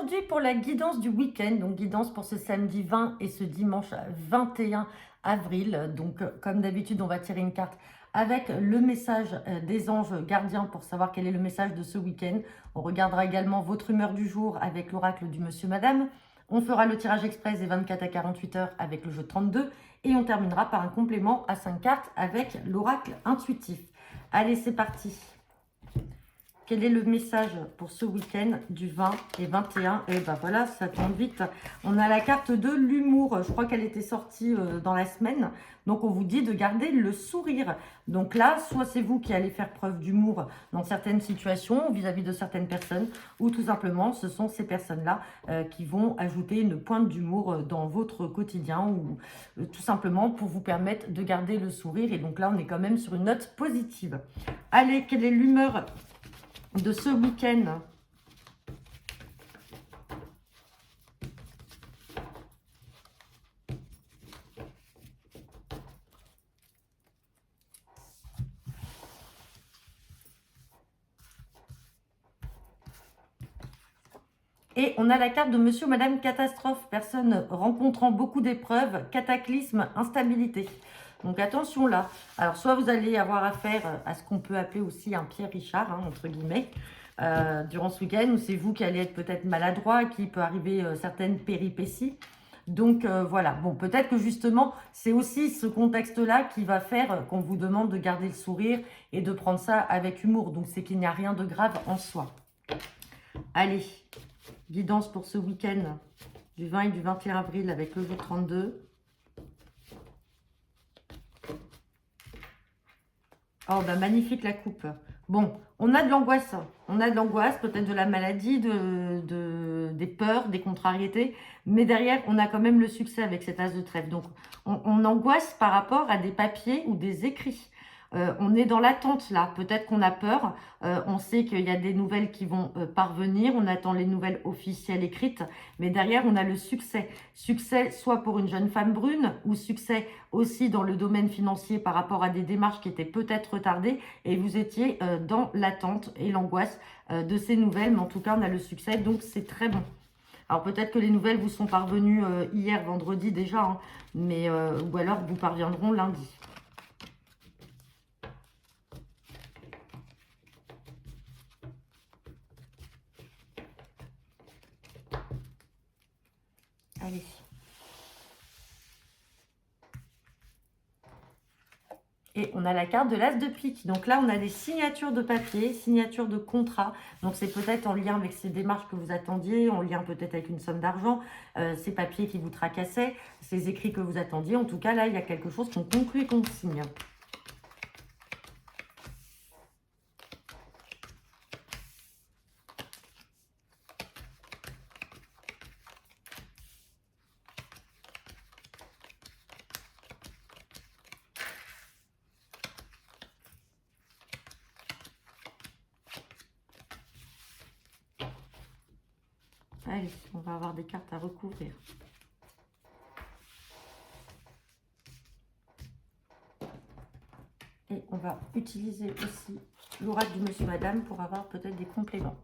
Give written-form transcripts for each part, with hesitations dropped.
aujourd'hui pour la guidance du week-end, donc guidance pour ce samedi 20 et ce dimanche 21 avril. Donc comme d'habitude, on va tirer une carte avec le message des anges gardiens pour savoir quel est le message de ce week-end. On regardera également votre humeur du jour avec l'oracle du monsieur madame. On fera le tirage express des 24 à 48 heures avec le jeu 32 et on terminera par un complément à 5 cartes avec l'oracle intuitif. Allez, c'est parti. Quel est le message pour ce week-end du 20 et 21? Et ben voilà, ça tombe vite. On a la carte de l'humour. Je crois qu'elle était sortie dans la semaine. Donc, on vous dit de garder le sourire. Donc là, soit c'est vous qui allez faire preuve d'humour dans certaines situations vis-à-vis de certaines personnes, ou tout simplement, ce sont ces personnes-là qui vont ajouter une pointe d'humour dans votre quotidien ou tout simplement pour vous permettre de garder le sourire. Et donc là, on est quand même sur une note positive. Allez, quelle est l'humeur de ce week-end? Et on a la carte de monsieur ou madame catastrophe, personne rencontrant beaucoup d'épreuves, cataclysme, instabilité. Donc attention là. Alors soit vous allez avoir affaire à ce qu'on peut appeler aussi un Pierre Richard, hein, entre guillemets, durant ce week-end, où c'est vous qui allez être peut-être maladroit, qui peut arriver certaines péripéties. Donc voilà, bon, peut-être que justement, c'est aussi ce contexte-là qui va faire qu'on vous demande de garder le sourire et de prendre ça avec humour. Donc c'est qu'il n'y a rien de grave en soi. Allez, guidance pour ce week-end du 20 et du 21 avril avec le jour 32. Oh, bah magnifique la coupe. Bon, on a de l'angoisse. On a de l'angoisse, peut-être de la maladie, des peurs, des contrariétés. Mais derrière, on a quand même le succès avec cet as de trèfle. Donc, on angoisse par rapport à des papiers ou des écrits. On est dans l'attente là. Peut-être qu'on a peur. On sait qu'il y a des nouvelles qui vont parvenir. On attend les nouvelles officielles écrites. Mais derrière, on a le succès. Succès soit pour une jeune femme brune ou succès aussi dans le domaine financier par rapport à des démarches qui étaient peut-être retardées. Et vous étiez dans l'attente et l'angoisse de ces nouvelles. Mais en tout cas, on a le succès. Donc, c'est très bon. Alors peut-être que les nouvelles vous sont parvenues hier, vendredi déjà. Hein, mais, ou alors vous parviendront lundi. Allez. Et on a la carte de l'as de pique. Donc là, on a des signatures de papier, signatures de contrat. Donc c'est peut-être en lien avec ces démarches que vous attendiez, en lien peut-être avec une somme d'argent, ces papiers qui vous tracassaient, ces écrits que vous attendiez. En tout cas, là, il y a quelque chose qu'on conclut et qu'on signe. Allez, on va avoir des cartes à recouvrir. Et on va utiliser aussi l'oracle du monsieur madame pour avoir peut-être des compléments.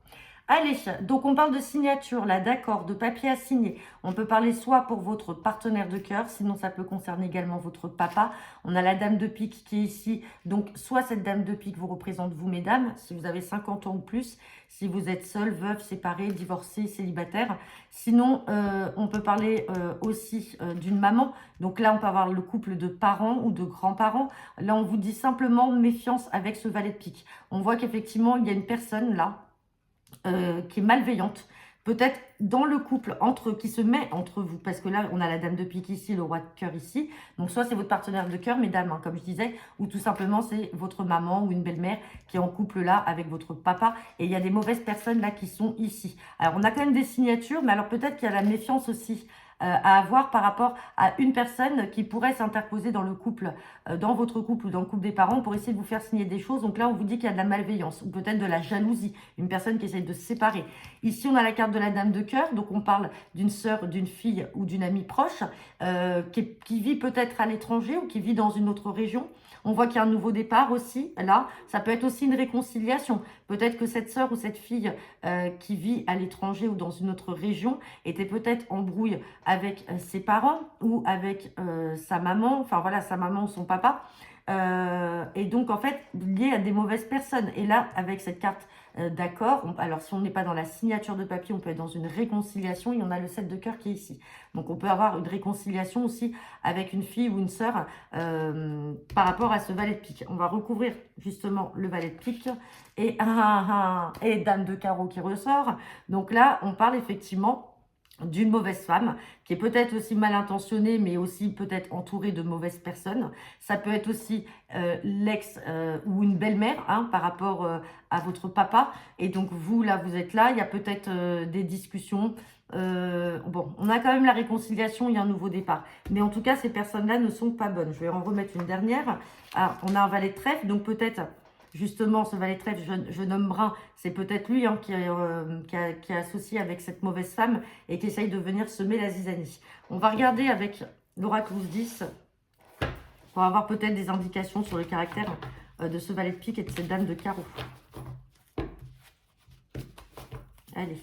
Allez, donc on parle de signature là, d'accord, de papier à signer. On peut parler soit pour votre partenaire de cœur, sinon ça peut concerner également votre papa. On a la dame de pique qui est ici. Donc soit cette dame de pique vous représente vous, mesdames, si vous avez 50 ans ou plus, si vous êtes seul, veuve, séparé, divorcé, célibataire. Sinon, on peut parler aussi d'une maman. Donc là, on peut avoir le couple de parents ou de grands-parents. Là, on vous dit simplement méfiance avec ce valet de pique. On voit qu'effectivement, il y a une personne là qui est malveillante, peut-être dans le couple qui se met entre vous, parce que là, on a la dame de pique ici, le roi de cœur ici, donc soit c'est votre partenaire de cœur, mesdames, hein, comme je disais, ou tout simplement c'est votre maman ou une belle-mère qui est en couple là avec votre papa, et il y a des mauvaises personnes là qui sont ici. Alors, on a quand même des signatures, mais alors peut-être qu'il y a la méfiance aussi à avoir par rapport à une personne qui pourrait s'interposer dans le couple, dans votre couple ou dans le couple des parents pour essayer de vous faire signer des choses. Donc là, on vous dit qu'il y a de la malveillance ou peut-être de la jalousie, une personne qui essaye de se séparer. Ici, on a la carte de la dame de cœur, donc on parle d'une sœur, d'une fille ou d'une amie proche qui vit peut-être à l'étranger ou qui vit dans une autre région. On voit qu'il y a un nouveau départ aussi. Là, ça peut être aussi une réconciliation. Peut-être que cette sœur ou cette fille qui vit à l'étranger ou dans une autre région était peut-être en brouille avec ses parents ou avec sa maman, enfin voilà, sa maman ou son papa. Et donc, en fait, lié à des mauvaises personnes. Et là, avec cette carte d'accord, alors si on n'est pas dans la signature de papier, on peut être dans une réconciliation. Et on a le 7 de cœur qui est ici. Donc, on peut avoir une réconciliation aussi avec une fille ou une sœur par rapport à ce valet de pique. On va recouvrir justement le valet de pique et dame de carreau qui ressort. Donc là, on parle effectivement d'une mauvaise femme, qui est peut-être aussi mal intentionnée, mais aussi peut-être entourée de mauvaises personnes. Ça peut être aussi l'ex ou une belle-mère par rapport à votre papa. Et donc vous, là, vous êtes là, il y a peut-être des discussions. Bon, on a quand même la réconciliation, il y a un nouveau départ. Mais en tout cas, ces personnes-là ne sont pas bonnes. Je vais en remettre une dernière. Alors, on a un valet de trèfle, donc peut-être... Justement, ce valet de trèfle, jeune homme brun, c'est peut-être lui qui est associé avec cette mauvaise femme et qui essaye de venir semer la zizanie. On va regarder avec l'oracle 10 pour avoir peut-être des indications sur le caractère de ce valet de pique et de cette dame de carreau. Allez,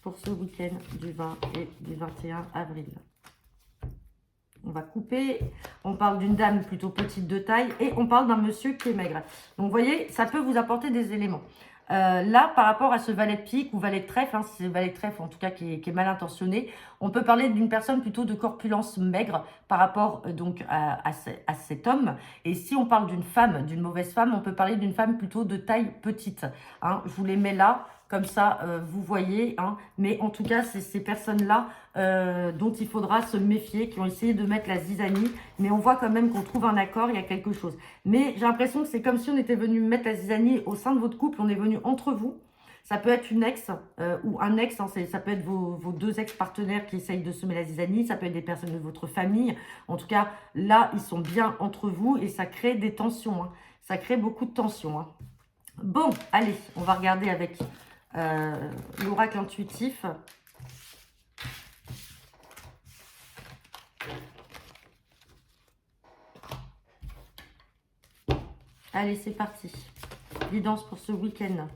pour ce week-end du 20 et du 21 avril. On va couper. On parle d'une dame plutôt petite de taille et on parle d'un monsieur qui est maigre. Donc, vous voyez, ça peut vous apporter des éléments. Là, par rapport à ce valet de pique ou valet de trèfle, si c'est le valet de trèfle en tout cas qui est mal intentionné, on peut parler d'une personne plutôt de corpulence maigre par rapport donc à cet homme. Et si on parle d'une femme, d'une mauvaise femme, on peut parler d'une femme plutôt de taille petite. Je vous les mets là. Comme ça, vous voyez, mais en tout cas, c'est ces personnes-là dont il faudra se méfier, qui ont essayé de mettre la zizanie, mais on voit quand même qu'on trouve un accord, il y a quelque chose. Mais j'ai l'impression que c'est comme si on était venu mettre la zizanie au sein de votre couple, on est venu entre vous. Ça peut être une ex ou un ex, ça peut être vos deux ex-partenaires qui essayent de semer la zizanie, ça peut être des personnes de votre famille. En tout cas, là, ils sont bien entre vous et ça crée des tensions. Ça crée beaucoup de tensions. Bon, allez, on va regarder avec... l'oracle intuitif. Allez, c'est parti. Guidance pour ce week-end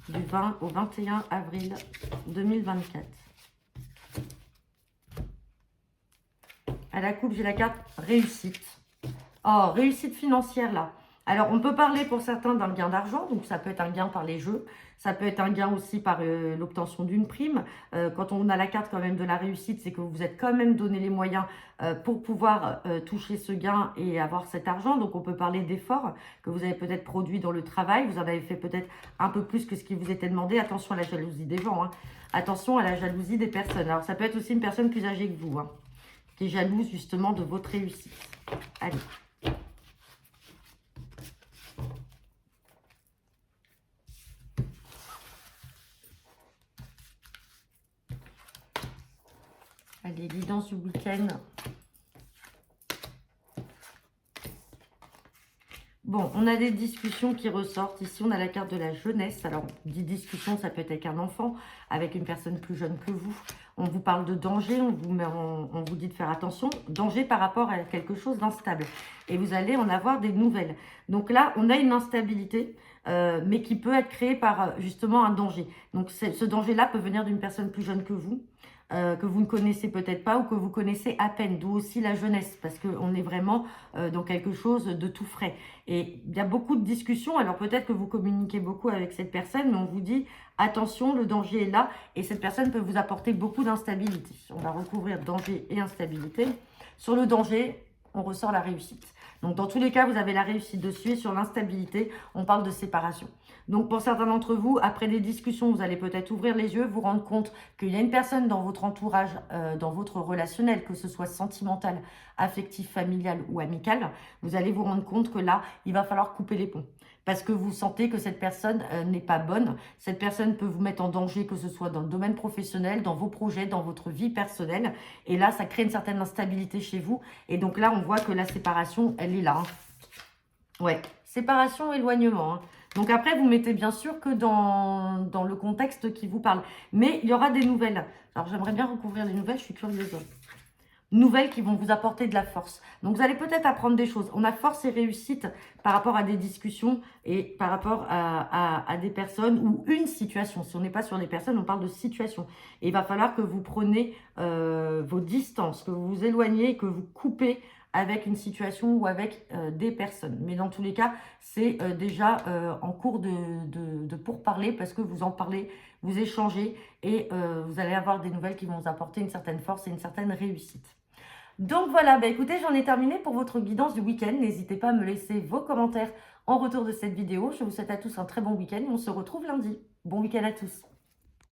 du 20 au 21 avril 2024. À la coupe, j'ai la carte réussite. Oh, réussite financière là. Alors, on peut parler pour certains d'un gain d'argent, donc ça peut être un gain par les jeux, ça peut être un gain aussi par l'obtention d'une prime. Quand on a la carte quand même de la réussite, c'est que vous vous êtes quand même donné les moyens pour pouvoir toucher ce gain et avoir cet argent. Donc, on peut parler d'efforts que vous avez peut-être produits dans le travail. Vous en avez fait peut-être un peu plus que ce qui vous était demandé. Attention à la jalousie des gens, Attention à la jalousie des personnes. Alors, ça peut être aussi une personne plus âgée que vous, qui est jalouse justement de votre réussite. Allez. Allez, guidance du week-end. Bon, on a des discussions qui ressortent. Ici, on a la carte de la jeunesse. Alors, on dit discussion, ça peut être avec un enfant, avec une personne plus jeune que vous. On vous parle de danger, on vous dit de faire attention. Danger par rapport à quelque chose d'instable. Et vous allez en avoir des nouvelles. Donc là, on a une instabilité, mais qui peut être créée par justement un danger. Donc, ce danger-là peut venir d'une personne plus jeune que vous ne connaissez peut-être pas ou que vous connaissez à peine, d'où aussi la jeunesse, parce qu'on est vraiment dans quelque chose de tout frais. Et il y a beaucoup de discussions, alors peut-être que vous communiquez beaucoup avec cette personne, mais on vous dit, attention, le danger est là, et cette personne peut vous apporter beaucoup d'instabilité. On va recouvrir danger et instabilité. Sur le danger, on ressort la réussite. Donc, dans tous les cas, vous avez la réussite dessus. Et sur l'instabilité, on parle de séparation. Donc, pour certains d'entre vous, après des discussions, vous allez peut-être ouvrir les yeux, vous rendre compte qu'il y a une personne dans votre entourage, dans votre relationnel, que ce soit sentimental, affectif, familial ou amical. Vous allez vous rendre compte que là, il va falloir couper les ponts. parce que vous sentez que cette personne n'est pas bonne. Cette personne peut vous mettre en danger, que ce soit dans le domaine professionnel, dans vos projets, dans votre vie personnelle. Et là, ça crée une certaine instabilité chez vous. Et donc là, on voit que la séparation, elle est là. Hein. Ouais, séparation, éloignement. Hein. Donc après, vous mettez bien sûr que dans le contexte qui vous parle. Mais il y aura des nouvelles. Alors, j'aimerais bien recouvrir les nouvelles, je suis curieuse. Nouvelles qui vont vous apporter de la force. Donc, vous allez peut-être apprendre des choses. On a force et réussite par rapport à des discussions et par rapport à des personnes ou une situation. Si on n'est pas sur les personnes, on parle de situation. Et il va falloir que vous preniez vos distances, que vous vous éloignez, que vous coupez avec une situation ou avec des personnes. Mais dans tous les cas, c'est déjà en cours de pourparler parce que vous en parlez, vous échangez et vous allez avoir des nouvelles qui vont vous apporter une certaine force et une certaine réussite. Donc voilà, bah écoutez, j'en ai terminé pour votre guidance du week-end. N'hésitez pas à me laisser vos commentaires en retour de cette vidéo. Je vous souhaite à tous un très bon week-end et on se retrouve lundi. Bon week-end à tous.